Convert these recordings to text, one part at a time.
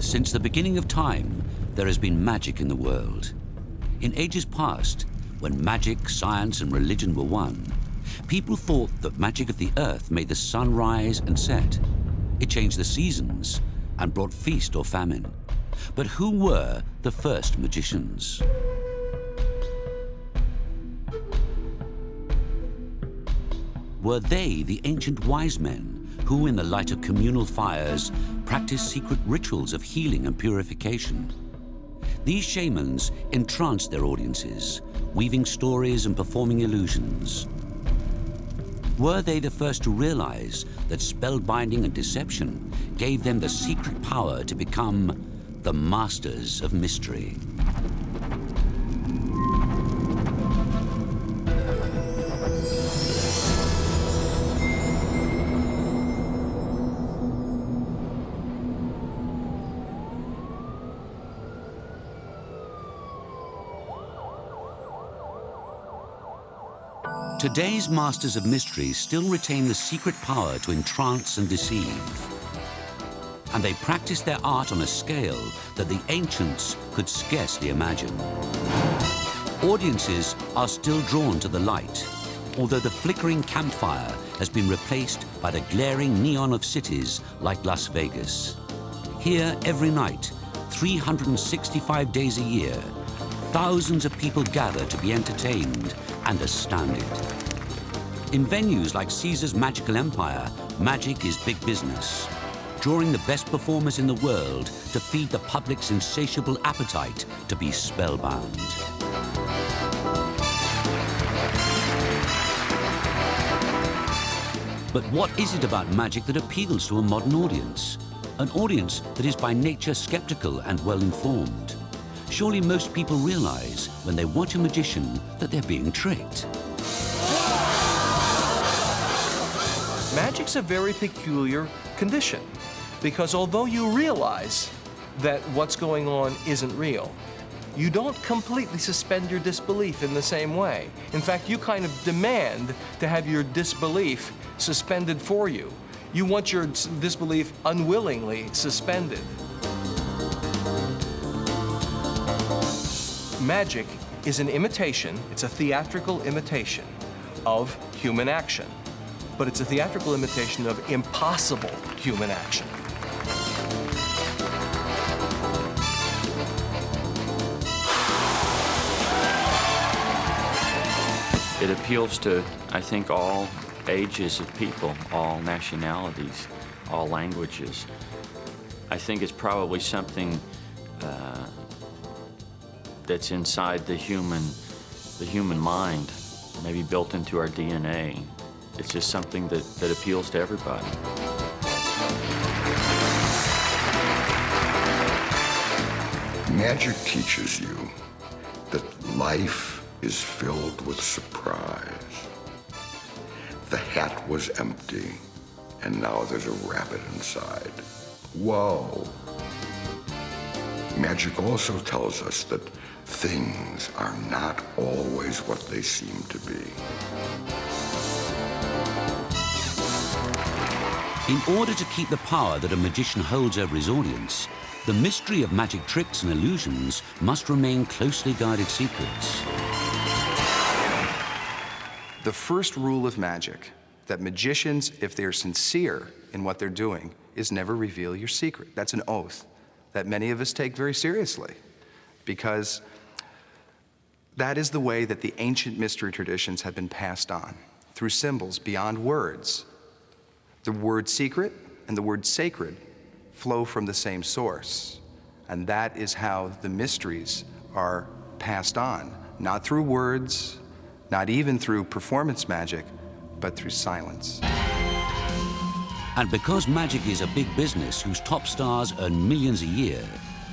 Since the beginning of time, there has been magic in the world. In ages past, when magic, science, and religion were one, people thought that magic of the earth made the sun rise and set. It changed the seasons and brought feast or famine. But who were the first magicians? Were they the ancient wise men who, in the light of communal fires, practiced secret rituals of healing and purification? These shamans entranced their audiences, weaving stories and performing illusions. Were they the first to realize that spellbinding and deception gave them the secret power to become the masters of mystery? Today's masters of mystery still retain the secret power to entrance and deceive. And they practice their art on a scale that the ancients could scarcely imagine. Audiences are still drawn to the light, although the flickering campfire has been replaced by the glaring neon of cities like Las Vegas. Here, every night, 365 days a year, thousands of people gather to be entertained and astounded. In venues like Caesar's Magical Empire, magic is big business, drawing the best performers in the world to feed the public's insatiable appetite to be spellbound. But what is it about magic that appeals to a modern audience? An audience that is by nature skeptical and well-informed. Surely most people realize when they watch a magician that they're being tricked. Magic's a very peculiar condition, because although you realize that what's going on isn't real, you don't completely suspend your disbelief in the same way. In fact, you kind of demand to have your disbelief suspended for you. You want your disbelief unwillingly suspended. Magic is an imitation, it's a theatrical imitation of human action, but it's a theatrical imitation of impossible human action. It appeals to, I think, all ages of people, all nationalities, all languages. I think it's probably something that's inside the human mind, maybe built into our DNA. It's just something that appeals to everybody. Magic teaches you that life is filled with surprise. The hat was empty, and now there's a rabbit inside. Whoa. Magic also tells us that things are not always what they seem to be. In order to keep the power that a magician holds over his audience, the mystery of magic tricks and illusions must remain closely guarded secrets. The first rule of magic, that magicians, if they're sincere in what they're doing, is never reveal your secret. That's an oath that many of us take very seriously, because that is the way that the ancient mystery traditions have been passed on, through symbols beyond words. The word secret and the word sacred flow from the same source, and that is how the mysteries are passed on, not through words, not even through performance magic, but through silence. And because magic is a big business whose top stars earn millions a year,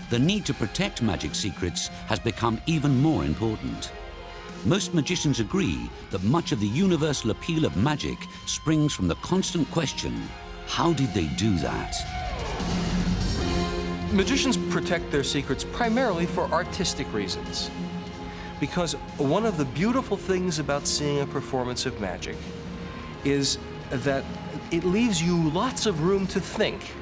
the need to protect magic secrets has become even more important. Most magicians agree that much of the universal appeal of magic springs from the constant question, how did they do that? Magicians protect their secrets primarily for artistic reasons, because one of the beautiful things about seeing a performance of magic is that it leaves you lots of room to think.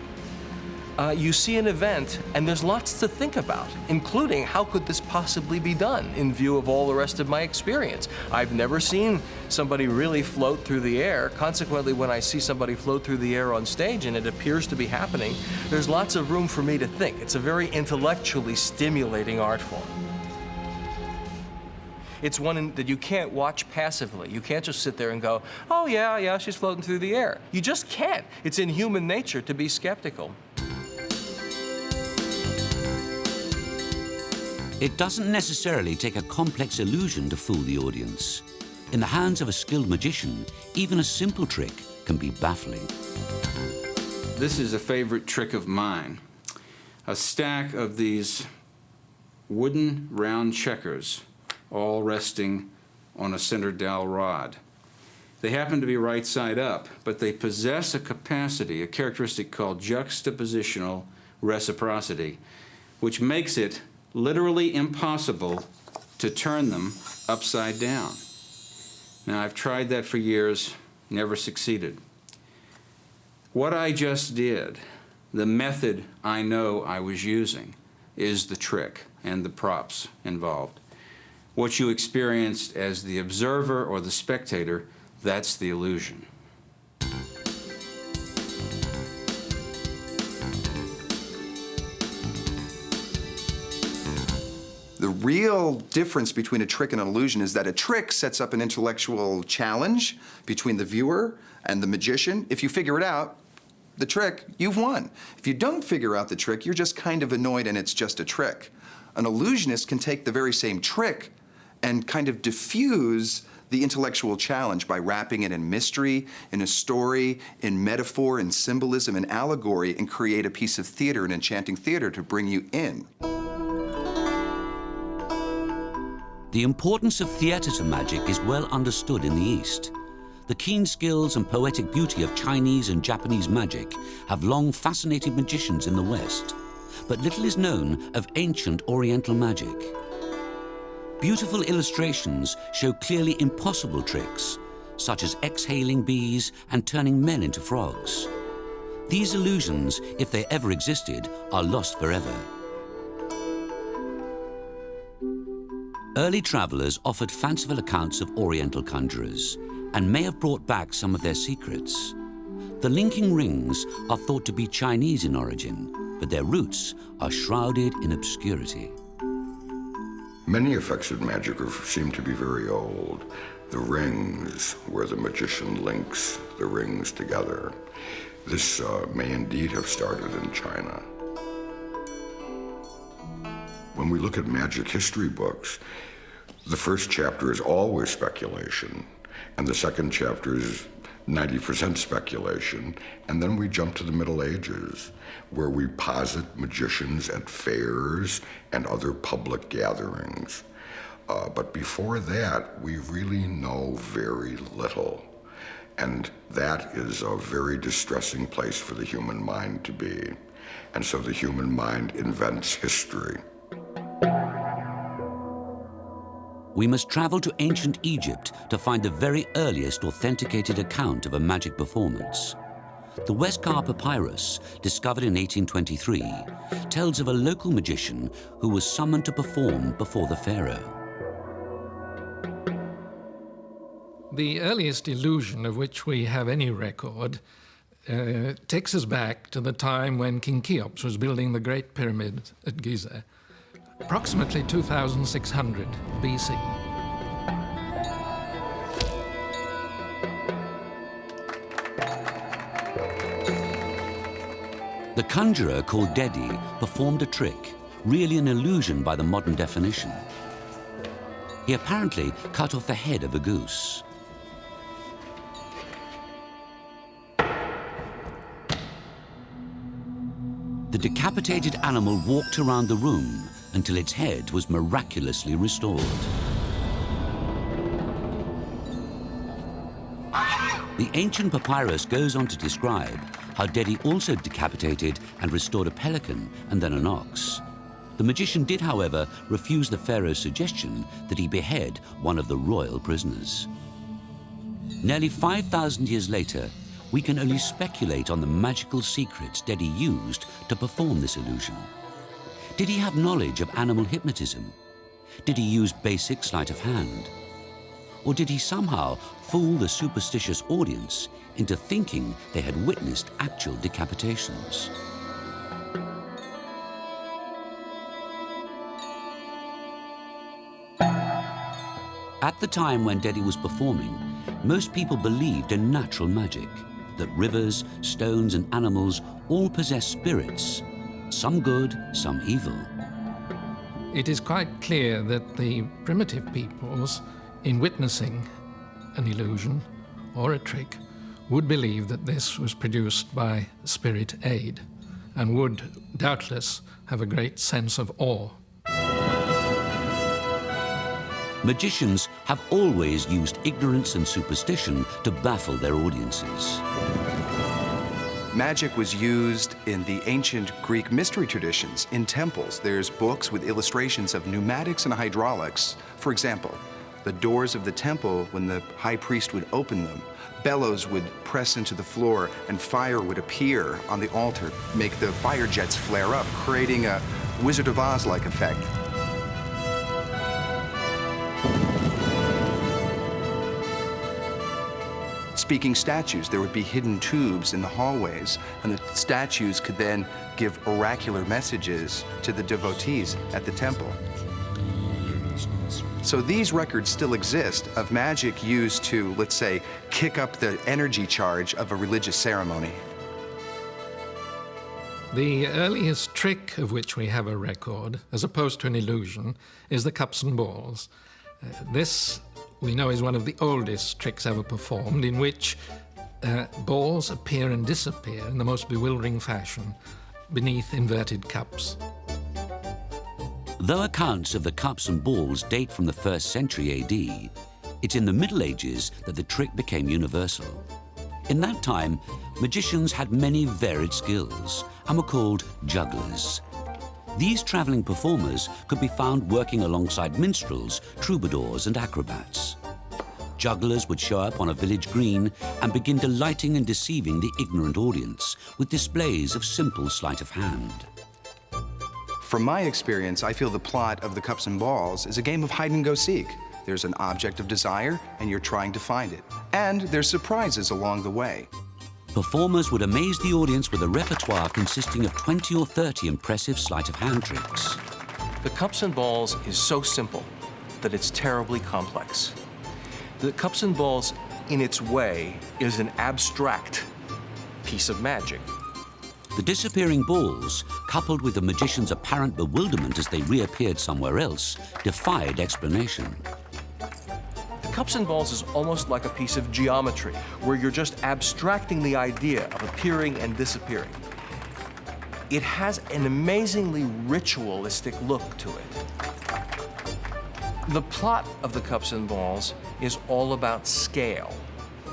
you see an event and there's lots to think about, including how could this possibly be done in view of all the rest of my experience. I've never seen somebody really float through the air. Consequently, when I see somebody float through the air on stage and it appears to be happening, there's lots of room for me to think. It's a very intellectually stimulating art form. It's one that you can't watch passively. You can't just sit there and go, oh yeah, she's floating through the air. You just can't. It's in human nature to be skeptical. It doesn't necessarily take a complex illusion to fool the audience. In the hands of a skilled magician, even a simple trick can be baffling. This is a favorite trick of mine. A stack of these wooden round checkers, all resting on a center dowel rod. They happen to be right side up, but they possess a capacity, a characteristic called juxtapositional reciprocity, which makes it literally impossible to turn them upside down. Now, I've tried that for years, never succeeded. What I just did, the method I know I was using, is the trick and the props involved. What you experienced as the observer or the spectator, that's the illusion. The real difference between a trick and an illusion is that a trick sets up an intellectual challenge between the viewer and the magician. If you figure it out, the trick, you've won. If you don't figure out the trick, you're just kind of annoyed and it's just a trick. An illusionist can take the very same trick and kind of diffuse the intellectual challenge by wrapping it in mystery, in a story, in metaphor, in symbolism, in allegory, and create a piece of theater, an enchanting theater to bring you in. The importance of theatre to magic is well understood in the East. The keen skills and poetic beauty of Chinese and Japanese magic have long fascinated magicians in the West, but little is known of ancient Oriental magic. Beautiful illustrations show clearly impossible tricks, such as exhaling bees and turning men into frogs. These illusions, if they ever existed, are lost forever. Early travelers offered fanciful accounts of Oriental conjurers and may have brought back some of their secrets. The linking rings are thought to be Chinese in origin, but their roots are shrouded in obscurity. Many effects of magic seem to be very old. The rings, where the magician links the rings together. This may indeed have started in China. When we look at magic history books, the first chapter is always speculation, and the second chapter is 90% speculation, and then we jump to the Middle Ages, where we posit magicians at fairs and other public gatherings. But before that, we really know very little, and that is a very distressing place for the human mind to be. And so the human mind invents history. We must travel to ancient Egypt to find the very earliest authenticated account of a magic performance. The Westcar Papyrus, discovered in 1823, tells of a local magician who was summoned to perform before the pharaoh. The earliest illusion of which we have any record takes us back to the time when King Cheops was building the Great Pyramid at Giza, approximately 2600 BC. The conjurer called Dedi performed a trick, really an illusion by the modern definition. He apparently cut off the head of a goose. The decapitated animal walked around the room until its head was miraculously restored. The ancient papyrus goes on to describe how Dedi also decapitated and restored a pelican and then an ox. The magician did, however, refuse the pharaoh's suggestion that he behead one of the royal prisoners. Nearly 5,000 years later, we can only speculate on the magical secrets Dedi used to perform this illusion. Did he have knowledge of animal hypnotism? Did he use basic sleight of hand? Or did he somehow fool the superstitious audience into thinking they had witnessed actual decapitations? At the time when Dedi was performing, most people believed in natural magic, that rivers, stones, and animals all possess spirits, some good, some evil. It is quite clear that the primitive peoples, in witnessing an illusion or a trick, would believe that this was produced by spirit aid and would doubtless have a great sense of awe. Magicians have always used ignorance and superstition to baffle their audiences. Magic was used in the ancient Greek mystery traditions, in temples. There's books with illustrations of pneumatics and hydraulics. For example, the doors of the temple, when the high priest would open them, bellows would press into the floor and fire would appear on the altar, make the fire jets flare up, creating a Wizard of Oz-like effect. Speaking statues, there would be hidden tubes in the hallways, and the statues could then give oracular messages to the devotees at the temple. So these records still exist of magic used to, let's say, kick up the energy charge of a religious ceremony. The earliest trick of which we have a record, as opposed to an illusion, is the cups and balls. This, we know, is one of the oldest tricks ever performed, in which balls appear and disappear in the most bewildering fashion beneath inverted cups. Though accounts of the cups and balls date from the 1st century AD, it's in the Middle Ages that the trick became universal. In that time, magicians had many varied skills and were called jugglers. These traveling performers could be found working alongside minstrels, troubadours, and acrobats. Jugglers would show up on a village green and begin delighting and deceiving the ignorant audience with displays of simple sleight of hand. From my experience, I feel the plot of the Cups and Balls is a game of hide and go seek. There's an object of desire, and you're trying to find it. And there's surprises along the way. Performers would amaze the audience with a repertoire consisting of 20 or 30 impressive sleight of hand tricks. The Cups and Balls is so simple that it's terribly complex. The Cups and Balls, in its way, is an abstract piece of magic. The disappearing balls, coupled with the magician's apparent bewilderment as they reappeared somewhere else, defied explanation. The Cups and Balls is almost like a piece of geometry, where you're just abstracting the idea of appearing and disappearing. It has an amazingly ritualistic look to it. The plot of the Cups and Balls is all about scale.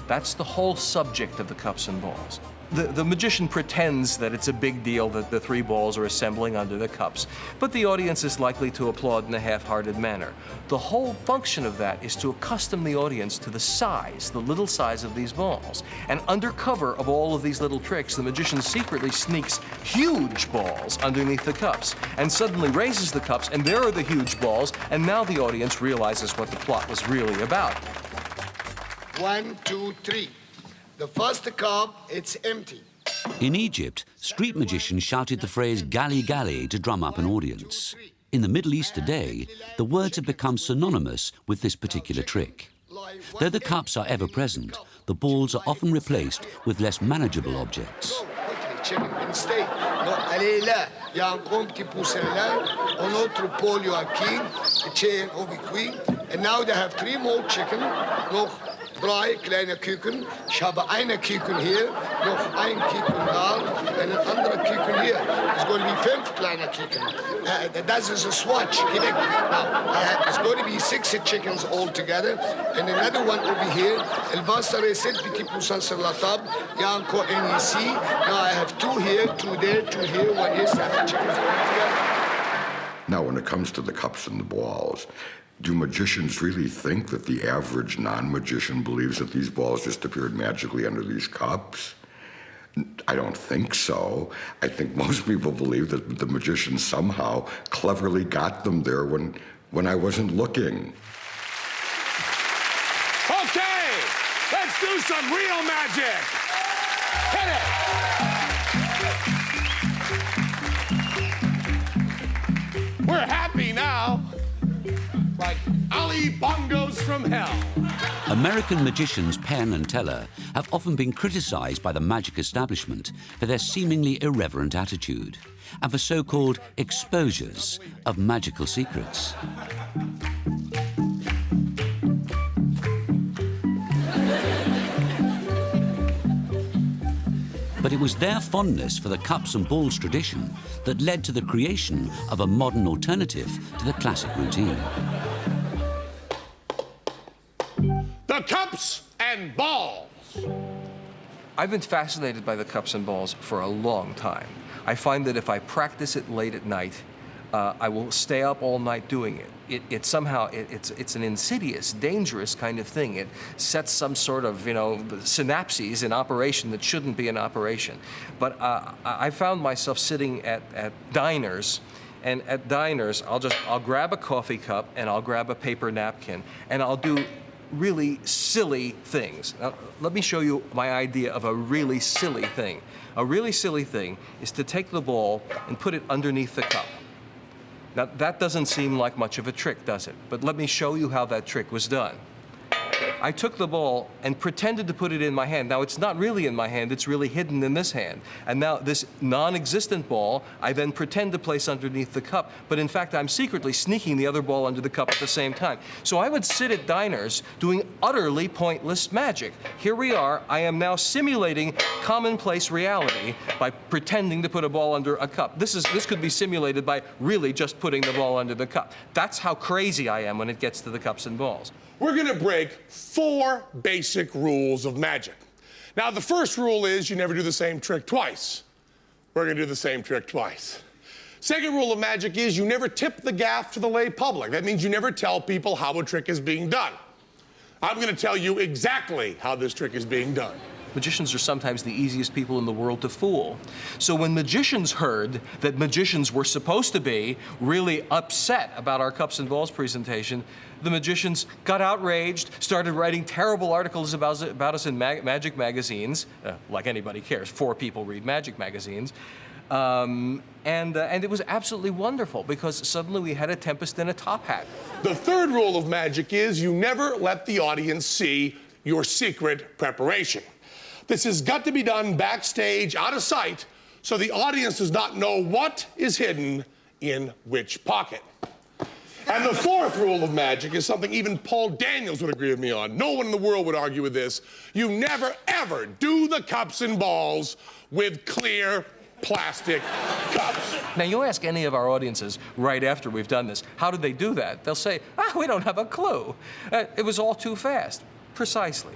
That's the whole subject of the Cups and Balls. The magician pretends that it's a big deal that the 3 balls are assembling under the cups, but the audience is likely to applaud in a half-hearted manner. The whole function of that is to accustom the audience to the size, the little size of these balls. And under cover of all of these little tricks, the magician secretly sneaks huge balls underneath the cups and suddenly raises the cups, and there are the huge balls, and now the audience realizes what the plot was really about. 1, 2, 3. The first cup, it's empty. In Egypt, street magicians shouted the phrase "Gali Gali" to drum up an audience. In the Middle East today, the words have become synonymous with this particular trick. Though the cups are ever present, the balls are often replaced with less manageable objects. Chicken and steak. No, allez là. Il y a encore un petit poussin là. Un autre pollo aquí. Chicken over qui. And now they have 3 more chicken. Noch 3 kleine Küken. Ich habe eine Küken hier. Noch ein Küken da. And an andere Küken here. It's going to be 5 kleine Küken. That is a swatch. Now, it's going to be 6 chickens all together. And another one over here. El basta reset petit poussin sur la table. Il y a encore un ici. Now I have 2 here, 2 there, 2 here, 1 here, 7 chickens all together. Now, when it comes to the cups and the balls, Do magicians really think that the average non-magician believes that these balls just appeared magically under these cups? I don't think so. I think most people believe that the magician somehow cleverly got them there when I wasn't looking. Okay, let's do some real magic. Hit it. We're happy now, like Ali Bongos from hell. American magicians Penn and Teller have often been criticized by the magic establishment for their seemingly irreverent attitude and for so-called exposures of magical secrets. But it was their fondness for the cups and balls tradition that led to the creation of a modern alternative to the classic routine. The cups and balls. I've been fascinated by the cups and balls for a long time. I find that if I practice it late at night, I will stay up all night doing it. It's an insidious, dangerous kind of thing. It sets some sort of, synapses in operation that shouldn't be in operation. But I found myself sitting at diners, and at diners, I'll grab a coffee cup and I'll grab a paper napkin, and I'll do really silly things. Now, let me show you my idea of a really silly thing. A really silly thing is to take the ball and put it underneath the cup. Now, that doesn't seem like much of a trick, does it? But let me show you how that trick was done. I took the ball and pretended to put it in my hand. Now, it's not really in my hand, it's really hidden in this hand. And now this non-existent ball, I then pretend to place underneath the cup, but in fact, I'm secretly sneaking the other ball under the cup at the same time. So I would sit at diners doing utterly pointless magic. Here we are, I am now simulating commonplace reality by pretending to put a ball under a cup. This could be simulated by really just putting the ball under the cup. That's how crazy I am when it gets to the cups and balls. We're going to break 4 basic rules of magic. Now, the first rule is you never do the same trick twice. We're going to do the same trick twice. Second rule of magic is you never tip the gaff to the lay public. That means you never tell people how a trick is being done. I'm going to tell you exactly how this trick is being done. Magicians are sometimes the easiest people in the world to fool. So when magicians heard that magicians were supposed to be really upset about our cups and balls presentation, the magicians got outraged, started writing terrible articles about us in magic magazines. Like anybody cares, 4 people read magic magazines. And it was absolutely wonderful because suddenly we had a tempest in a top hat. The third rule of magic is you never let the audience see your secret preparation. This has got to be done backstage, out of sight, so the audience does not know what is hidden in which pocket. And the fourth rule of magic is something even Paul Daniels would agree with me on. No one in the world would argue with this. You never, ever do the cups and balls with clear plastic cups. Now, you ask any of our audiences right after we've done this, how did they do that? They'll say, we don't have a clue. It was all too fast. Precisely.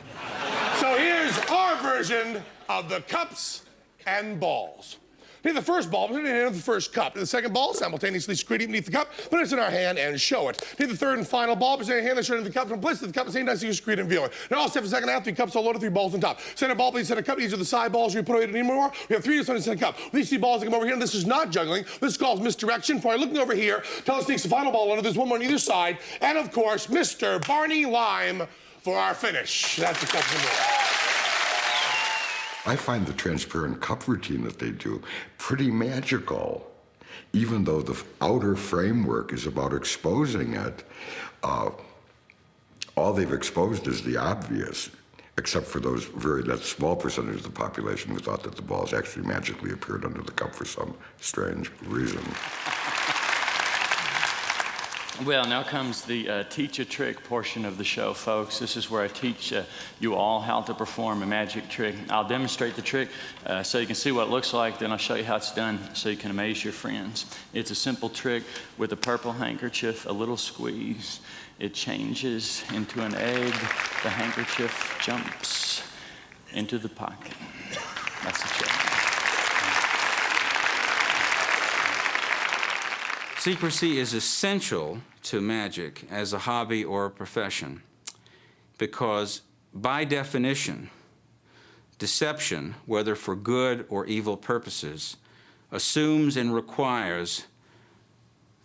So here's our version of the cups and balls. Take the first ball, put it in the hand of the first cup. Take the second ball, simultaneously secrete it beneath the cup, put it in our hand and show it. Take the third and final ball, put it in your hand and show it in the cup, and place it in the cup at the same time so you secrete and reveal it. Now, all step the second half, 3 cups all loaded, 3 balls on top. Center ball, please center cup. These are the side balls you put away anymore. We have 3 to center cup. These 3 balls that come over here, and this is not juggling. This is called misdirection. For looking over here, Teller sneaks the final ball under. There's 1 more on either side. And of course, Mr. Barney Lime for our finish. That's the cups and balls. I find the transparent cup routine that they do pretty magical. Even though the outer framework is about exposing it, all they've exposed is the obvious, except for that small percentage of the population who thought that the balls actually magically appeared under the cup for some strange reason. Well, now comes the teach a trick portion of the show, folks. This is where I teach you all how to perform a magic trick. I'll demonstrate the trick so you can see what it looks like, then I'll show you how it's done so you can amaze your friends. It's a simple trick with a purple handkerchief, a little squeeze. It changes into an egg. The handkerchief jumps into the pocket. That's the trick. Secrecy is essential to magic as a hobby or a profession, because by definition, deception, whether for good or evil purposes, assumes and requires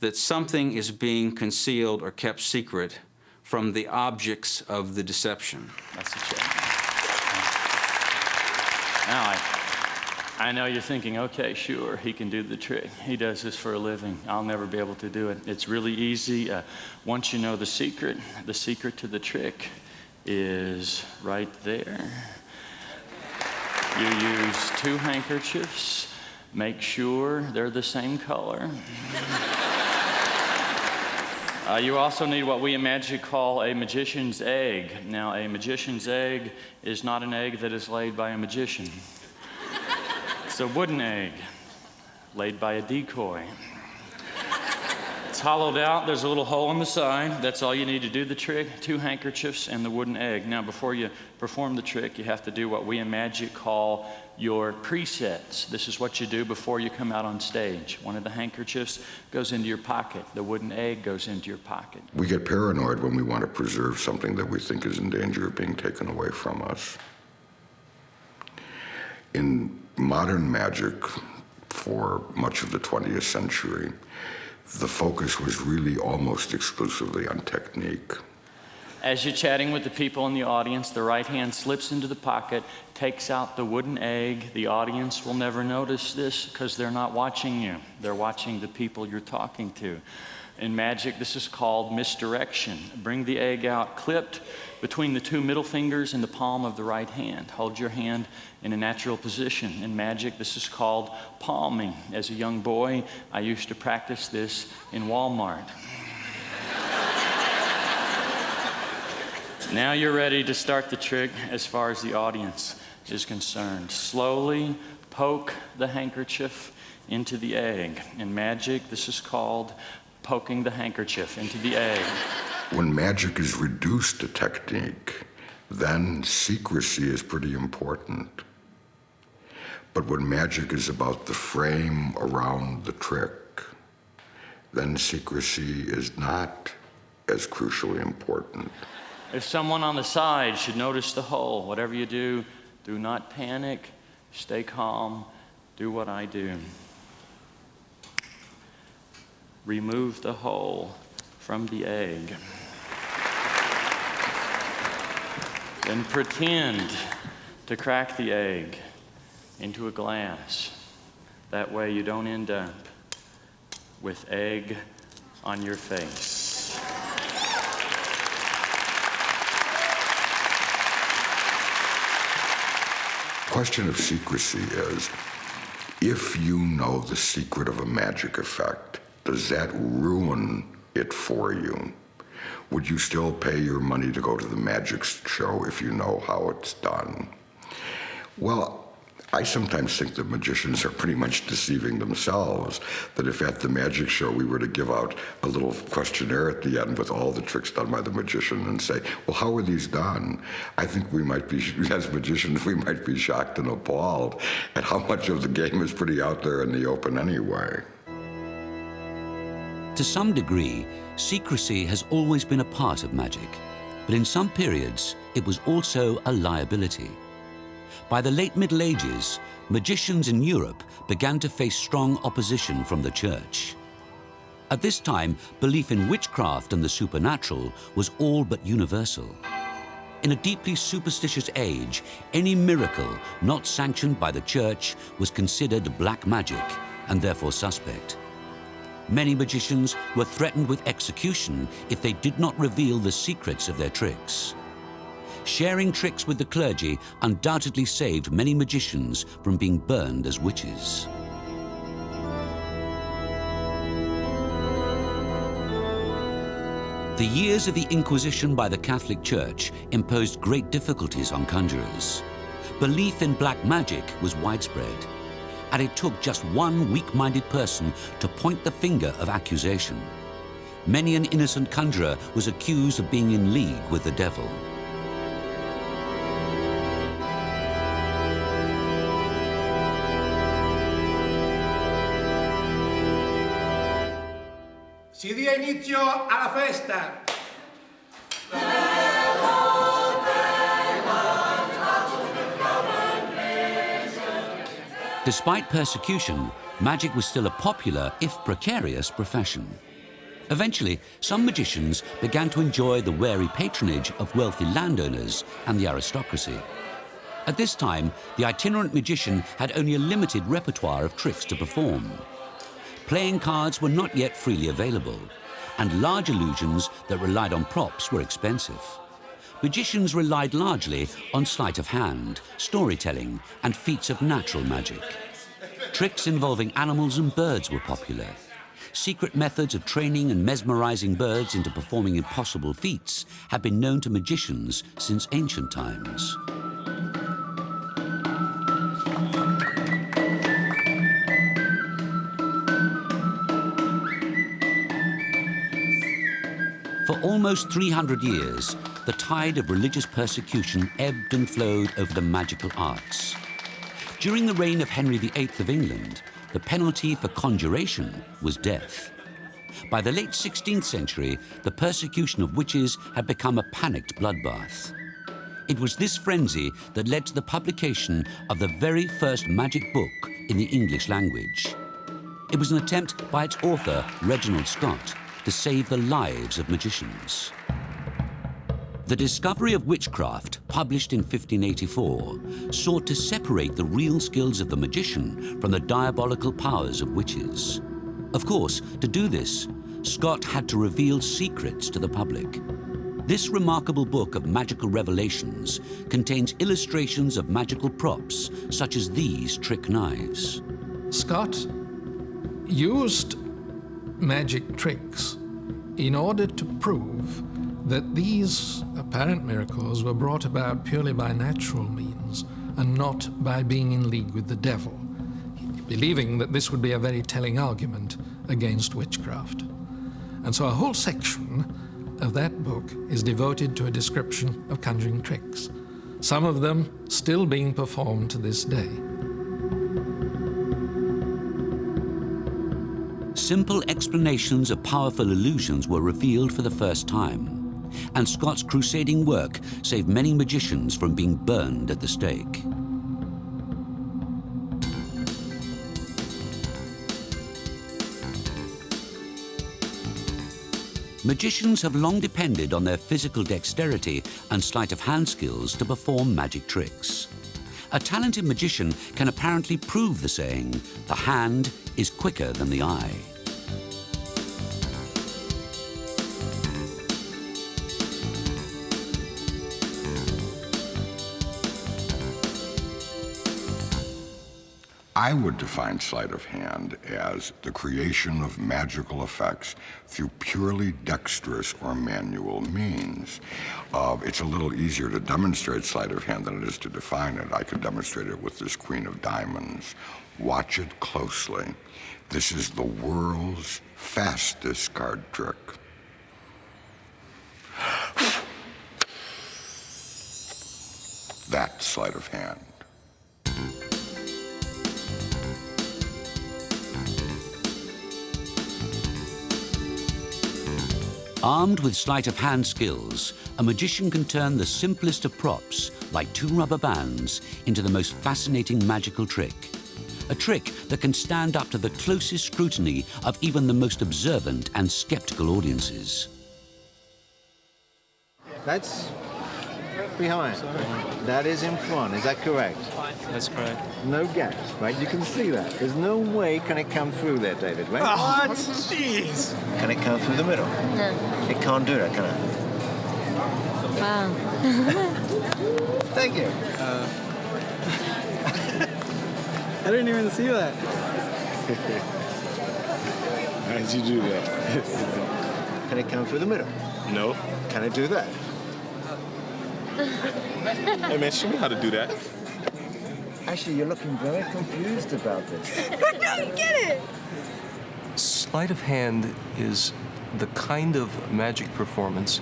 that something is being concealed or kept secret from the objects of the deception. That's a check. Now, I know you're thinking, okay, sure, he can do the trick. He does this for a living. I'll never be able to do it. It's really easy. Once you know the secret to the trick is right there. You use 2 handkerchiefs. Make sure they're the same color. You also need what we in magic call a magician's egg. Now, a magician's egg is not an egg that is laid by a magician. It's a wooden egg laid by a decoy. It's hollowed out. There's a little hole in the side. That's all you need to do the trick. 2 handkerchiefs and the wooden egg. Now, before you perform the trick, you have to do what we in magic call your presets. This is what you do before you come out on stage. One of the handkerchiefs goes into your pocket. The wooden egg goes into your pocket. We get paranoid when we want to preserve something that we think is in danger of being taken away from us. In modern magic, for much of the 20th century, the focus was really almost exclusively on technique. As you're chatting with the people in the audience, the right hand slips into the pocket, takes out the wooden egg. The audience will never notice this because they're not watching you. They're watching the people you're talking to. In magic, this is called misdirection. Bring the egg out clipped between the 2 middle fingers and the palm of the right hand. Hold your hand in a natural position. In magic, this is called palming. As a young boy, I used to practice this in Walmart. Now you're ready to start the trick as far as the audience is concerned. Slowly poke the handkerchief into the egg. In magic, this is called poking the handkerchief into the egg. When magic is reduced to technique, then secrecy is pretty important. But when magic is about the frame around the trick, then secrecy is not as crucially important. If someone on the side should notice the hole, whatever you do, do not panic, stay calm, do what I do. Remove the hole from the egg. Then pretend to crack the egg into a glass. That way you don't end up with egg on your face. The question of secrecy is, if you know the secret of a magic effect, does that ruin it for you? Would you still pay your money to go to the magic show if you know how it's done? Well, I sometimes think that magicians are pretty much deceiving themselves, that if at the magic show we were to give out a little questionnaire at the end with all the tricks done by the magician and say, well, how are these done? I think we might be, as magicians, we might be shocked and appalled at how much of the game is pretty out there in the open anyway. To some degree, secrecy has always been a part of magic, but in some periods, it was also a liability. By the late Middle Ages, magicians in Europe began to face strong opposition from the church. At this time, belief in witchcraft and the supernatural was all but universal. In a deeply superstitious age, any miracle not sanctioned by the church was considered black magic and therefore suspect. Many magicians were threatened with execution if they did not reveal the secrets of their tricks. Sharing tricks with the clergy undoubtedly saved many magicians from being burned as witches. The years of the Inquisition by the Catholic Church imposed great difficulties on conjurers. Belief in black magic was widespread, and it took just one weak-minded person to point the finger of accusation. Many an innocent conjurer was accused of being in league with the devil. Si dia inizio alla festa. Despite persecution, magic was still a popular, if precarious, profession. Eventually, some magicians began to enjoy the wary patronage of wealthy landowners and the aristocracy. At this time, the itinerant magician had only a limited repertoire of tricks to perform. Playing cards were not yet freely available, and large illusions that relied on props were expensive. Magicians relied largely on sleight of hand, storytelling, and feats of natural magic. Tricks involving animals and birds were popular. Secret methods of training and mesmerizing birds into performing impossible feats had been known to magicians since ancient times. For almost 300 years, the tide of religious persecution ebbed and flowed over the magical arts. During the reign of Henry VIII of England, the penalty for conjuration was death. By the late 16th century, the persecution of witches had become a panicked bloodbath. It was this frenzy that led to the publication of the very first magic book in the English language. It was an attempt by its author, Reginald Scott, to save the lives of magicians. The Discovery of Witchcraft, published in 1584, sought to separate the real skills of the magician from the diabolical powers of witches. Of course, to do this, Scott had to reveal secrets to the public. This remarkable book of magical revelations contains illustrations of magical props, such as these trick knives. Scott used magic tricks in order to prove that these apparent miracles were brought about purely by natural means and not by being in league with the devil, believing that this would be a very telling argument against witchcraft. And so a whole section of that book is devoted to a description of conjuring tricks, some of them still being performed to this day. Simple explanations of powerful illusions were revealed for the first time, and Scott's crusading work saved many magicians from being burned at the stake. Magicians have long depended on their physical dexterity and sleight of hand skills to perform magic tricks. A talented magician can apparently prove the saying, "The hand is quicker than the eye." I would define sleight of hand as the creation of magical effects through purely dexterous or manual means. It's a little easier to demonstrate sleight of hand than it is to define it. I could demonstrate it with this Queen of Diamonds. Watch it closely. This is the world's fastest card trick. That's sleight of hand. Armed with sleight of hand skills, a magician can turn the simplest of props, like two rubber bands, into the most fascinating magical trick. A trick that can stand up to the closest scrutiny of even the most observant and skeptical audiences. That's behind. That is in front. Is that correct? That's correct. No gaps, right? You can see that. There's no way can it come through there, David, right? What? Jeez. Can it come through the middle? No. It can't do that, can it? Wow. Thank you. I didn't even see that. How did you do that? Can it come through the middle? No. Can it do that? Hey man, show me how to do that. Actually, you're looking very confused about this. I don't get it. Sleight of hand is the kind of magic performance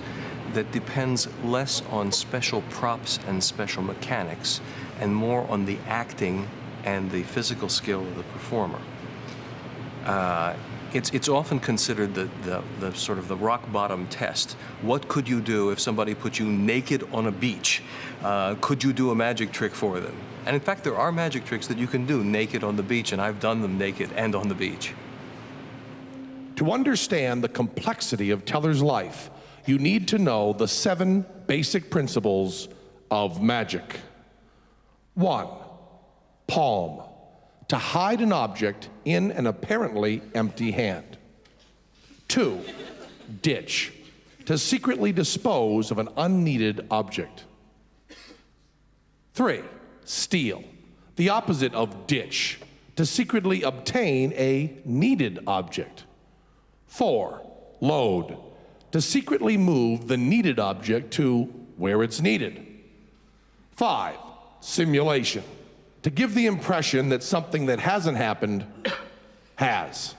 that depends less on special props and special mechanics and more on the acting and the physical skill of the performer. it's often considered the sort of the rock bottom test. What could you do if somebody put you naked on a beach? Could you do a magic trick for them? And in fact, there are magic tricks that you can do naked on the beach, and I've done them naked and on the beach. To understand the complexity of Teller's life, you need to know the 7 basic principles of magic. 1, palm, to hide an object in an apparently empty hand. 2, ditch, to secretly dispose of an unneeded object. 3, steal, the opposite of ditch, to secretly obtain a needed object. 4, load, to secretly move the needed object to where it's needed. 5, simulation, to give the impression that something that hasn't happened has.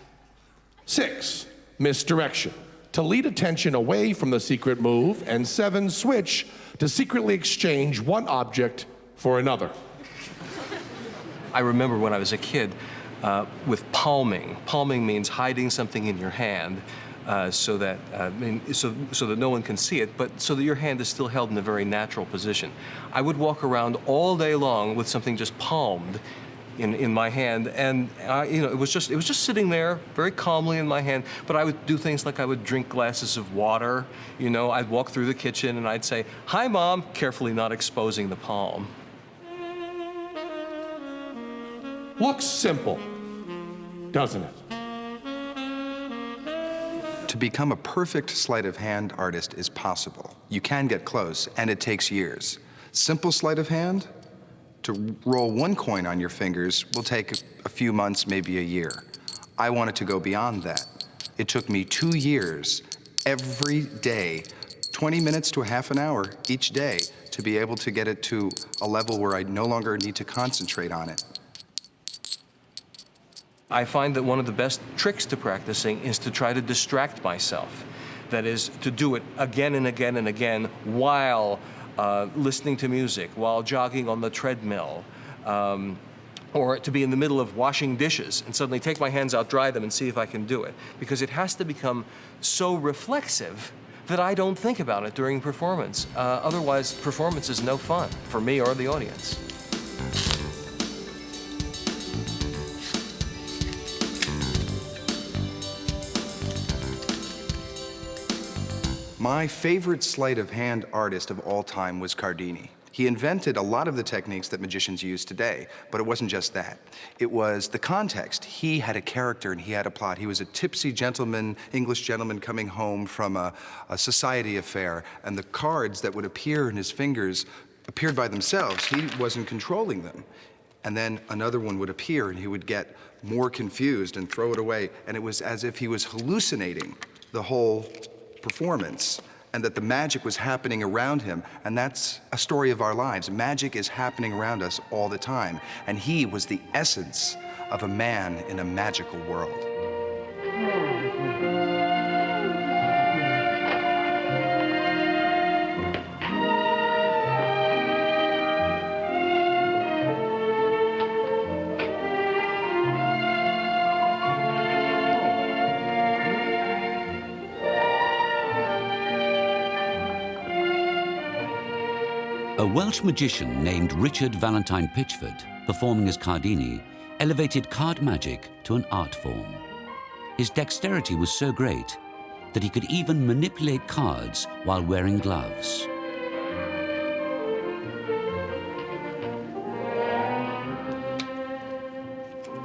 6, misdirection, to lead attention away from the secret move. And 7, switch, to secretly exchange one object for another. I remember when I was a kid with palming. Palming means hiding something in your hand so that no one can see it, but so that your hand is still held in a very natural position. I would walk around all day long with something just palmed in my hand, and it was just sitting there very calmly in my hand. But I would do things like I would drink glasses of water. I'd walk through the kitchen and I'd say, "Hi, Mom," carefully not exposing the palm. Looks simple, doesn't it? To become a perfect sleight of hand artist is possible. You can get close, and it takes years. Simple sleight of hand, to roll 1 coin on your fingers will take a few months, maybe a year. I wanted to go beyond that. It took me 2 years, every day, 20 minutes to a half an hour each day, to be able to get it to a level where I no longer need to concentrate on it. I find that one of the best tricks to practicing is to try to distract myself. That is, to do it again and again and again while listening to music, while jogging on the treadmill, or to be in the middle of washing dishes and suddenly take my hands out, dry them, and see if I can do it. Because it has to become so reflexive that I don't think about it during performance. Otherwise, performance is no fun for me or the audience. My favorite sleight of hand artist of all time was Cardini. He invented a lot of the techniques that magicians use today, but it wasn't just that. It was the context. He had a character and he had a plot. He was a tipsy gentleman, English gentleman coming home from a society affair, and the cards that would appear in his fingers appeared by themselves. He wasn't controlling them. And then another one would appear and he would get more confused and throw it away, and it was as if he was hallucinating the whole performance, and that the magic was happening around him. And that's a story of our lives. Magic is happening around us all the time. And he was the essence of a man in a magical world. A Welsh magician named Richard Valentine Pitchford, performing as Cardini, elevated card magic to an art form. His dexterity was so great that he could even manipulate cards while wearing gloves.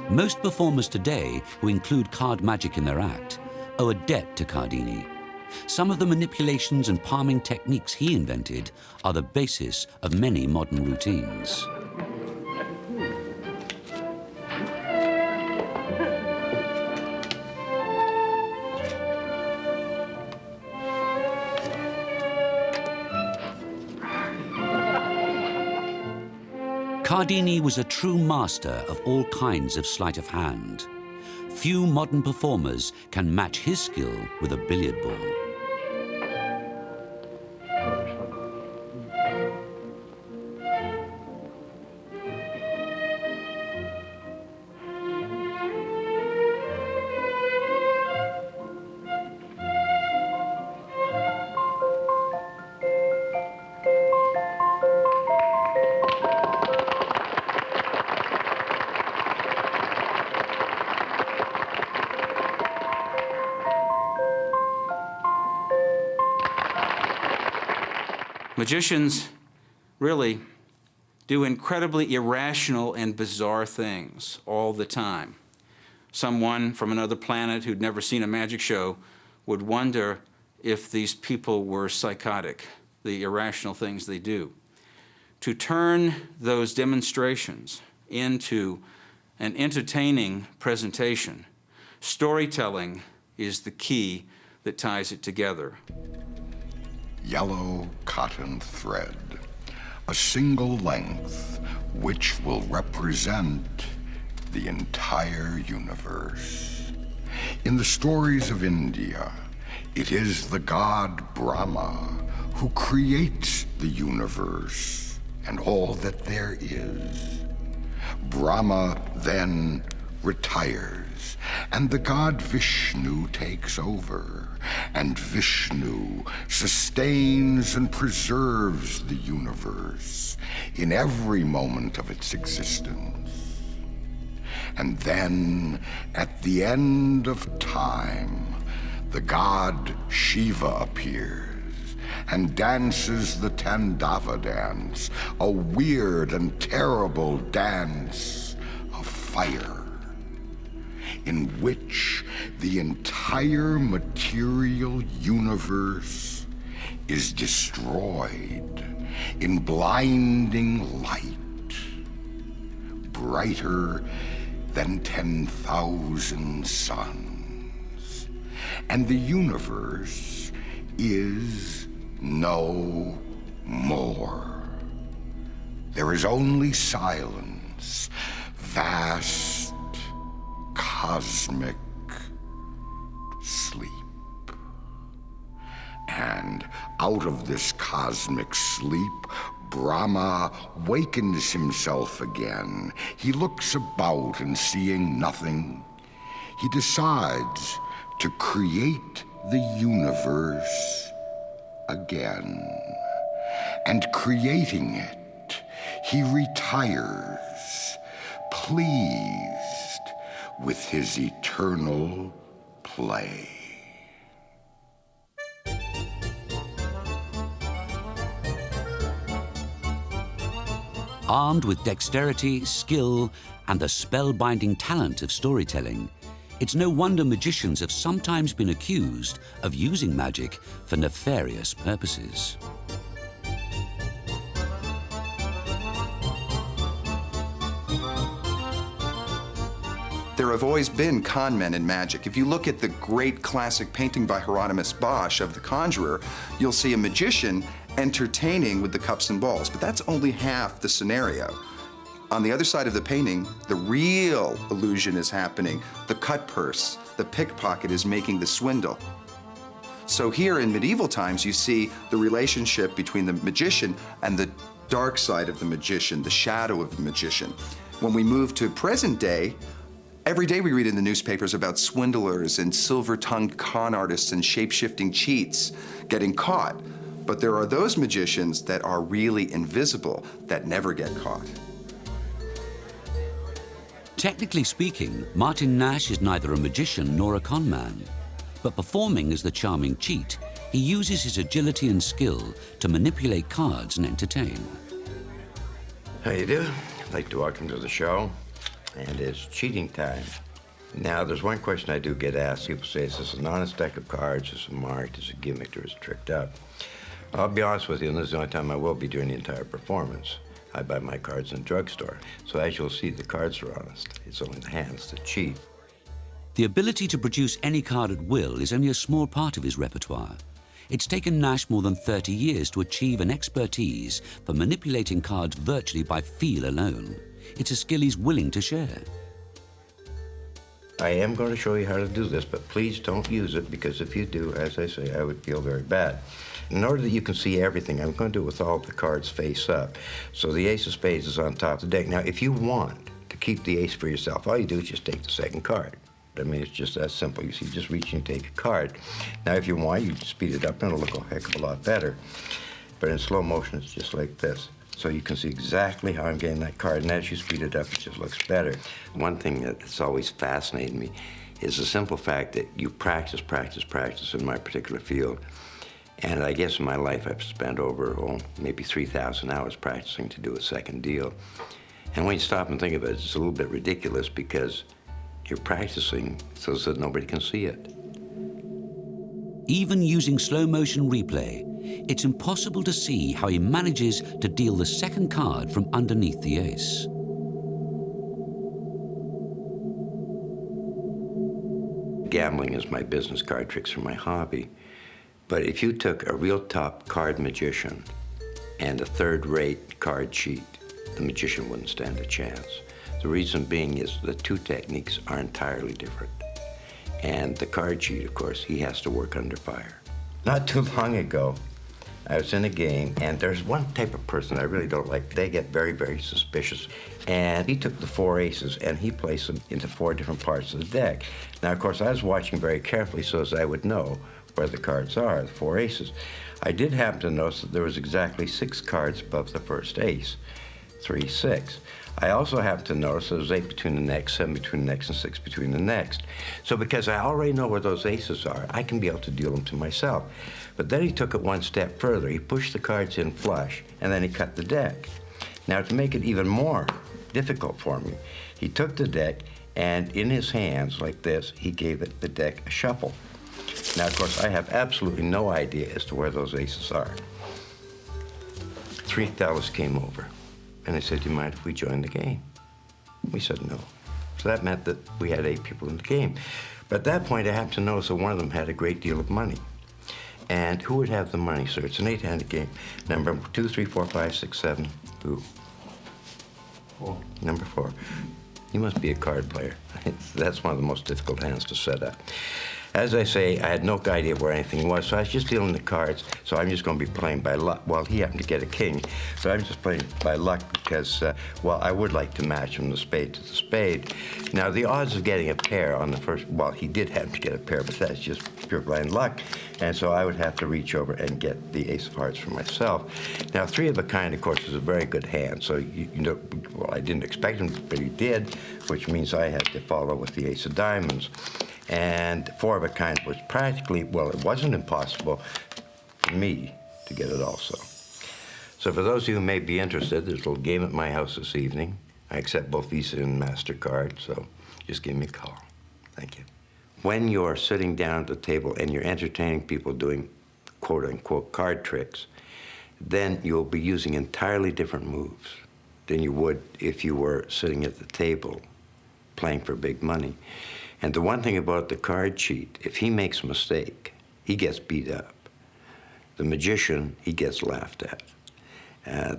Most performers today who include card magic in their act owe a debt to Cardini. Some of the manipulations and palming techniques he invented are the basis of many modern routines. Cardini was a true master of all kinds of sleight of hand. Few modern performers can match his skill with a billiard ball. Magicians really do incredibly irrational and bizarre things all the time. Someone from another planet who'd never seen a magic show would wonder if these people were psychotic, the irrational things they do. To turn those demonstrations into an entertaining presentation, storytelling is the key that ties it together. Yellow cotton thread, a single length which will represent the entire universe. In the stories of India, it is the god Brahma who creates the universe and all that there is. Brahma then retires, and the god Vishnu takes over, and Vishnu sustains and preserves the universe in every moment of its existence. And then, at the end of time, the god Shiva appears and dances the Tandava dance, a weird and terrible dance of fire, in which the entire material universe is destroyed in blinding light, brighter than 10,000 suns. And the universe is no more. There is only silence, vast, cosmic sleep. And out of this cosmic sleep, Brahma wakens himself again. He looks about and seeing nothing, he decides to create the universe again. And creating it, he retires, pleased with his eternal play. Armed with dexterity, skill, and the spellbinding talent of storytelling, it's no wonder magicians have sometimes been accused of using magic for nefarious purposes. There have always been con men in magic. If you look at the great classic painting by Hieronymus Bosch of The Conjurer, you'll see a magician entertaining with the cups and balls, but that's only half the scenario. On the other side of the painting, the real illusion is happening. The cut purse, the pickpocket is making the swindle. So here in medieval times, you see the relationship between the magician and the dark side of the magician, the shadow of the magician. When we move to present day, every day we read in the newspapers about swindlers and silver-tongued con artists and shape-shifting cheats getting caught. But there are those magicians that are really invisible that never get caught. Technically speaking, Martin Nash is neither a magician nor a con man. But performing as the charming cheat, he uses his agility and skill to manipulate cards and entertain. How you do? I'd like to welcome to the show. And it's cheating time. Now, there's one question I do get asked. People say, is this an honest deck of cards? Is it marked? Is it gimmicked? Or is it tricked up? I'll be honest with you, and this is the only time I will be during the entire performance. I buy my cards in a drugstore. So as you'll see, the cards are honest. It's only the hands that cheat. The ability to produce any card at will is only a small part of his repertoire. It's taken Nash more than 30 years to achieve an expertise for manipulating cards virtually by feel alone. It's a skill he's willing to share. I am going to show you how to do this, but please don't use it, because if you do, as I say, I would feel very bad. In order that you can see everything, I'm going to do it with all the cards face up. So the ace of spades is on top of the deck. Now, if you want to keep the ace for yourself, all you do is just take the second card. I mean, it's just that simple. You see, just reach and take a card. Now, if you want, you speed it up, and it'll look a heck of a lot better. But in slow motion, it's just like this. So you can see exactly how I'm getting that card, and as you speed it up, it just looks better. One thing that's always fascinated me is the simple fact that you practice in my particular field, And I guess in my life I've spent over, maybe 3,000 hours practicing to do a second deal. And when you stop and think of it, it's a little bit ridiculous because you're practicing so that nobody can see it. Even using slow-motion replay, it's impossible to see how he manages to deal the second card from underneath the ace. Gambling is my business, card tricks are my hobby. But if you took a real top card magician and a third-rate card cheat, the magician wouldn't stand a chance. The reason being is the two techniques are entirely different. And the card cheat, of course, he has to work under fire. Not too long ago, I was in a game, and there's one type of person I really don't like. They get very, very suspicious. And he took the 4 aces, and he placed them into 4 different parts of the deck. Now, of course, I was watching very carefully so as I would know where the cards are, the 4 aces. I did happen to notice that there was exactly 6 cards above the first ace, 3, 6. I also happened to notice there was 8 between the next, 7 between the next, and 6 between the next. So because I already know where those aces are, I can be able to deal them to myself. But then he took it one step further. He pushed the cards in flush, and then he cut the deck. Now, to make it even more difficult for me, he took the deck, and in his hands, like this, he gave the deck a shuffle. Now, of course, I have absolutely no idea as to where those aces are. 3 fellas came over, and they said, "Do you mind if we join the game?" We said no. So that meant that we had 8 people in the game. But at that point, I happened to notice that one of them had a great deal of money. And who would have the money, sir? It's an 8-handed game. Number 2, 3, 4, 5, 6, 7. Who? 4. Number 4. You must be a card player. That's one of the most difficult hands to set up. As I say, I had no idea where anything was, so I was just dealing the cards, so I'm just going to be playing by luck. Well, he happened to get a king, so I'm just playing by luck because, well, I would like to match from the spade to the spade. Now, the odds of getting a pair on the first, well, he did happen to get a pair, but that's just pure blind luck, and so I would have to reach over and get the ace of hearts for myself. Now, 3 of a kind, of course, is a very good hand, so, you know, well, I didn't expect him, but he did, which means I had to follow with the ace of diamonds. And 4 of a kind was practically, well, it wasn't impossible for me to get it also. So for those of you who may be interested, there's a little game at my house this evening. I accept both Visa and MasterCard, so just give me a call. Thank you. When you're sitting down at the table and you're entertaining people doing quote-unquote card tricks, then you'll be using entirely different moves than you would if you were sitting at the table playing for big money. And the one thing about the card cheat, if he makes a mistake, he gets beat up. The magician, he gets laughed at.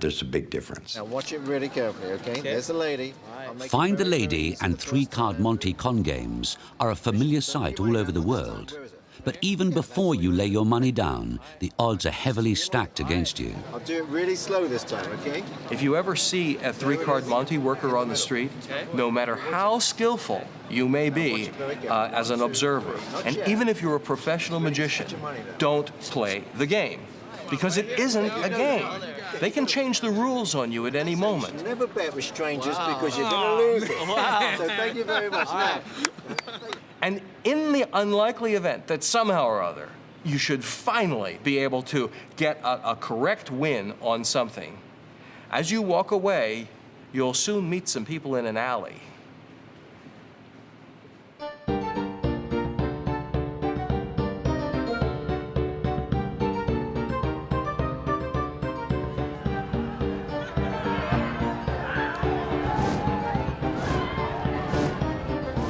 There's a big difference. Now watch it really carefully, okay? There's the lady. Find the Lady and 3-card Monte con games are a familiar sight all over the world. But even before you lay your money down, the odds are heavily stacked against you. I'll do it really slow this time, okay? If you ever see a 3-card Monte worker on the street, no matter how skillful you may be as an observer, and even if you're a professional magician, don't play the game. Because it isn't a game. They can change the rules on you at any moment. Never bet with strangers because you're going to lose it. Wow. So thank you very much. And in the unlikely event that somehow or other you should finally be able to get a correct win on something, as you walk away, you'll soon meet some people in an alley.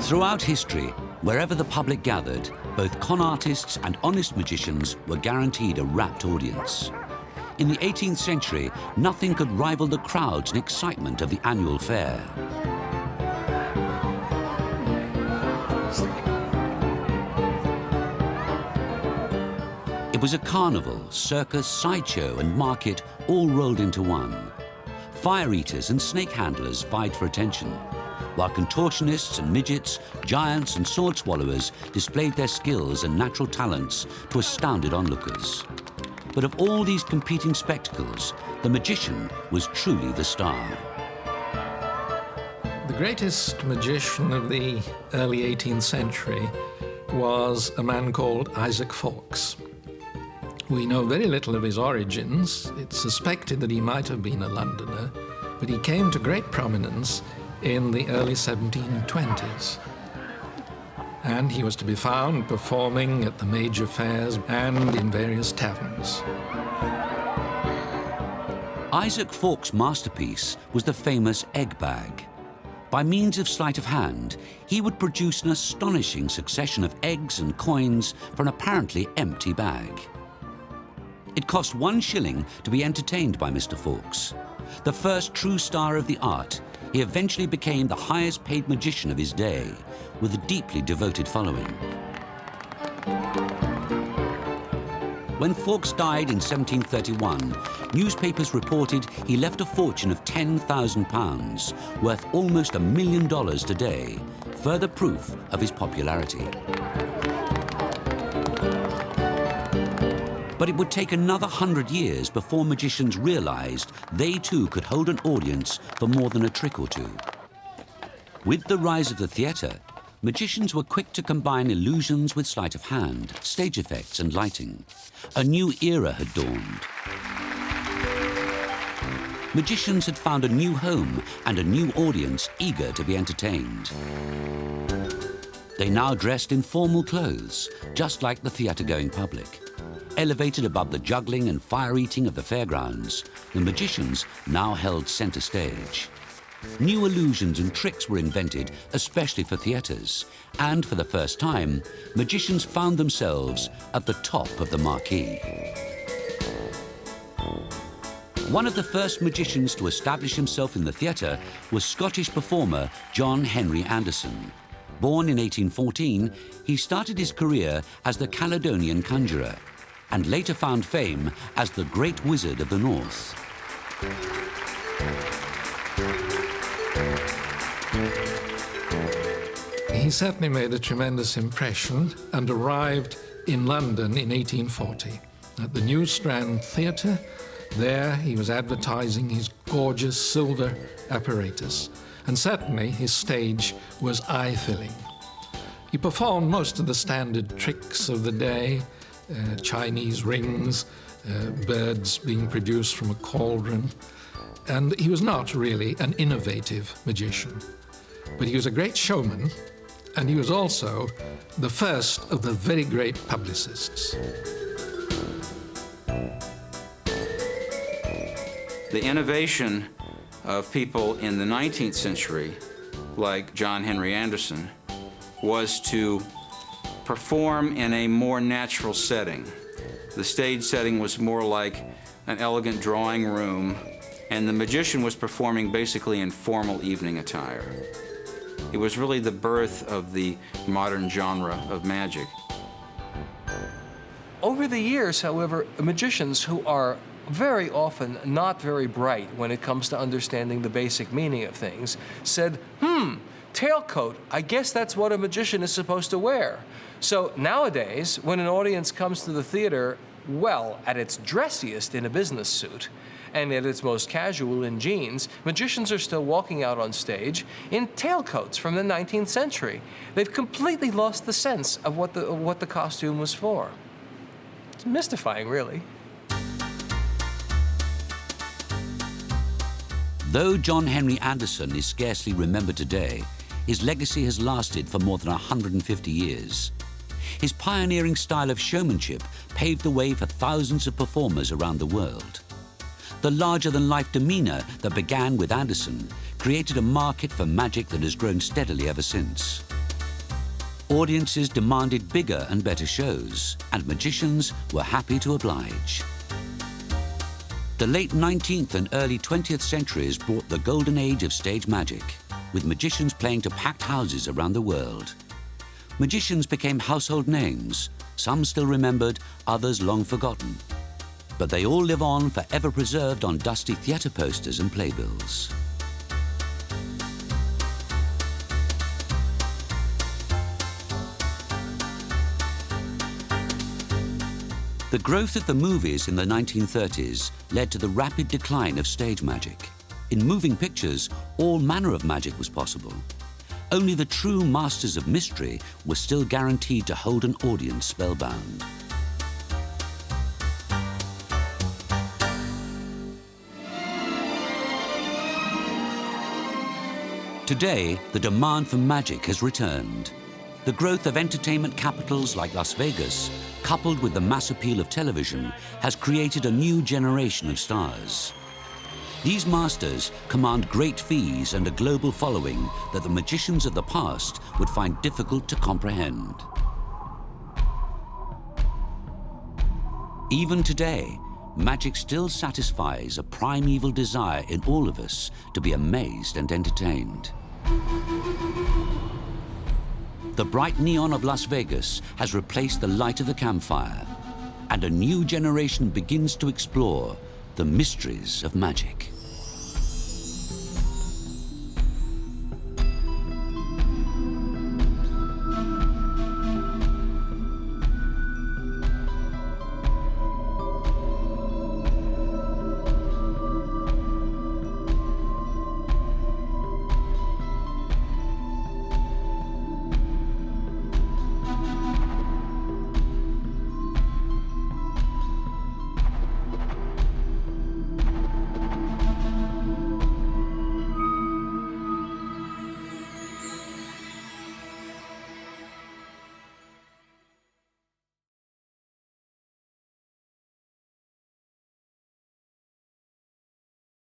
Throughout history, wherever the public gathered, both con artists and honest magicians were guaranteed a rapt audience. In the 18th century, nothing could rival the crowds and excitement of the annual fair. It was a carnival, circus, sideshow, and market all rolled into one. Fire eaters and snake handlers vied for attention, while contortionists and midgets, giants and sword swallowers displayed their skills and natural talents to astounded onlookers. But of all these competing spectacles, the magician was truly the star. The greatest magician of the early 18th century was a man called Isaac Fawkes. We know very little of his origins. It's suspected that he might have been a Londoner, but he came to great prominence in the early 1720s. And he was to be found performing at the major fairs and in various taverns. Isaac Fawke's masterpiece was the famous egg bag. By means of sleight of hand, he would produce an astonishing succession of eggs and coins from an apparently empty bag. It cost 1 shilling to be entertained by Mr. Fawkes. The first true star of the art, he eventually became the highest paid magician of his day, with a deeply devoted following. When Fawkes died in 1731, newspapers reported he left a fortune of £10,000, worth almost $1 million today, further proof of his popularity. But it would take another 100 years before magicians realized they too could hold an audience for more than a trick or two. With the rise of the theatre, magicians were quick to combine illusions with sleight of hand, stage effects and lighting. A new era had dawned. Magicians had found a new home and a new audience eager to be entertained. They now dressed in formal clothes, just like the theatre-going public. Elevated above the juggling and fire-eating of the fairgrounds, the magicians now held centre stage. New illusions and tricks were invented, especially for theatres, and for the first time, magicians found themselves at the top of the marquee. One of the first magicians to establish himself in the theatre was Scottish performer John Henry Anderson. Born in 1814, he started his career as the Caledonian conjurer, and later found fame as the Great Wizard of the North. He certainly made a tremendous impression and arrived in London in 1840 at the New Strand Theatre. There he was advertising his gorgeous silver apparatus, and certainly his stage was eye-filling. He performed most of the standard tricks of the day, Chinese rings, birds being produced from a cauldron, and he was not really an innovative magician. But he was a great showman, and he was also the first of the very great publicists. The innovation of people in the 19th century, like John Henry Anderson, was to perform in a more natural setting. The stage setting was more like an elegant drawing room, and the magician was performing basically in formal evening attire. It was really the birth of the modern genre of magic. Over the years, however, magicians who are very often not very bright when it comes to understanding the basic meaning of things said, tailcoat, I guess that's what a magician is supposed to wear. So nowadays, when an audience comes to the theater, well, at its dressiest in a business suit, and at its most casual in jeans, magicians are still walking out on stage in tailcoats from the 19th century. They've completely lost the sense of what the costume was for. It's mystifying, really. Though John Henry Anderson is scarcely remembered today, his legacy has lasted for more than 150 years. His pioneering style of showmanship paved the way for thousands of performers around the world. The larger-than-life demeanor that began with Anderson created a market for magic that has grown steadily ever since. Audiences demanded bigger and better shows, and magicians were happy to oblige. The late 19th and early 20th centuries brought the golden age of stage magic, with magicians playing to packed houses around the world. Magicians became household names, some still remembered, others long forgotten. But they all live on, forever preserved on dusty theatre posters and playbills. The growth of the movies in the 1930s led to the rapid decline of stage magic. In moving pictures, all manner of magic was possible. Only the true masters of mystery were still guaranteed to hold an audience spellbound. Today, the demand for magic has returned. The growth of entertainment capitals like Las Vegas, coupled with the mass appeal of television, has created a new generation of stars. These masters command great fees and a global following that the magicians of the past would find difficult to comprehend. Even today, magic still satisfies a primeval desire in all of us to be amazed and entertained. The bright neon of Las Vegas has replaced the light of the campfire, and a new generation begins to explore the mysteries of magic.